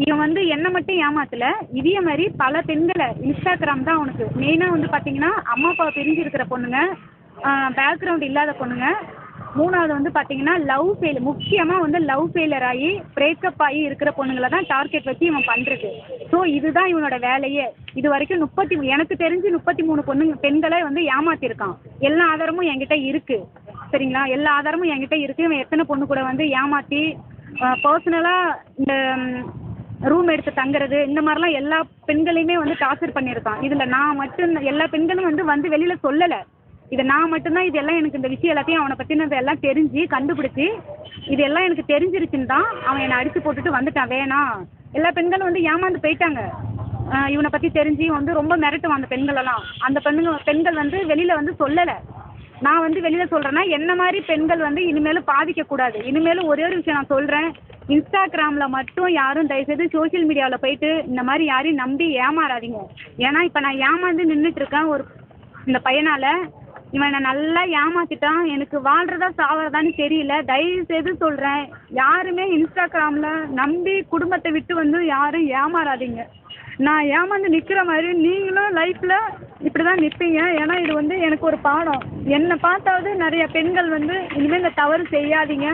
இவன் வந்து என்ன மட்டும் ஏமாத்தல, இதே மாரி பல பெண்கள இன்ஸ்டாகிராம் தான் அவனுக்கு. மெயினா வந்து பார்த்தீங்கன்னா, அம்மா அப்பாவ பிரிஞ்சு இருக்கிற பொண்ணுங்க, பேக்ரவுண்ட் இல்லாத பொண்ணுங்க. 3வது வந்து பார்த்தீங்கன்னா, முக்கியமா வந்து லவ் ஃபெயிலியர் ஆயி, பிரேக்கப் ஆயி இருக்கிற பொண்ணுங்கள தான் டார்கெட் வச்சு இவன் பண்றது. ஸோ இதுதான் இவனோட வேலையே. இதுவரைக்கும் எனக்கு தெரிஞ்சு 33 பெண்கள வந்து ஏமாத்தியிருக்கான். எல்லா ஆதாரமும் என்கிட்ட இருக்கு. சரிங்களா? எல்லா ஆதாரமும் என்கிட்ட இருக்கு. இவன் எத்தன பொண்ணு கூட வந்து ஏமாத்தி, பர்சனலா இந்த ரூம் எடுத்து தங்குறது, இந்த மாரிலாம் எல்லா பெண்களையுமே வந்து டார்ச்சர் பண்ணியிருக்கான். இதுல நான் மட்டும் எல்லா பெண்களும் வந்து வெளியில சொல்லல. இது நான் மட்டும் தான் இதெல்லாம் எனக்கு இந்த விஷயம் எல்லாத்தையும் அவன பத்தினது எல்லாம் தெரிஞ்சு, கண்டுபிடிச்சு, இது எல்லாம் எனக்கு தெரிஞ்சிருச்சுன்னு தான் அவன் என்ன அடிச்சு போட்டுட்டு வந்துட்டான். வேணாம். எல்லா பெண்களும் வந்து ஏமாந்து போயிட்டாங்க. இவன பத்தி தெரிஞ்சு வந்து ரொம்ப மிரட்டுவான் அந்த பெண்களெல்லாம். அந்த பெண்கள் வந்து வெளியில வந்து சொல்லல. நான் வந்து வெளியில சொல்றேன்னா, என்ன மாரி பெண்கள் வந்து இனிமேலும் பாதிக்கக்கூடாது. இனிமேலும் ஒரே ஒரு விஷயம் நான் சொல்றேன். இன்ஸ்டாகிராம்ல மட்டும் யாரும் தயவுசெய்து சோசியல் மீடியாவுல போயிட்டு இந்த மாரி யாரையும் நம்பி ஏமாறாதீங்க. ஏன்னா, இப்ப நான் ஏமாந்து நின்னுட்டு இருக்கேன் இந்த பையனால. இவன் என்ன நல்லா ஏமாத்திட்டான். எனக்கு வாழ்றதா சாவறதான்னு தெரியல. தயவுசெய்து சொல்றேன். யாருமே இன்ஸ்டாகிராம்ல நம்பி குடும்பத்தை விட்டு வந்து யாரும் ஏமாறாதீங்க. நான் ஏமாந்து நிக்கிற மாதிரி நீங்களும் லைஃப்ல இப்படிதான் நிப்பீங்க. ஏன்னா இது வந்து எனக்கு ஒரு பாடம். என்னை பார்த்தாவது நிறைய பெண்கள் வந்து இனிமேல் இந்த தவறு செய்யாதீங்க.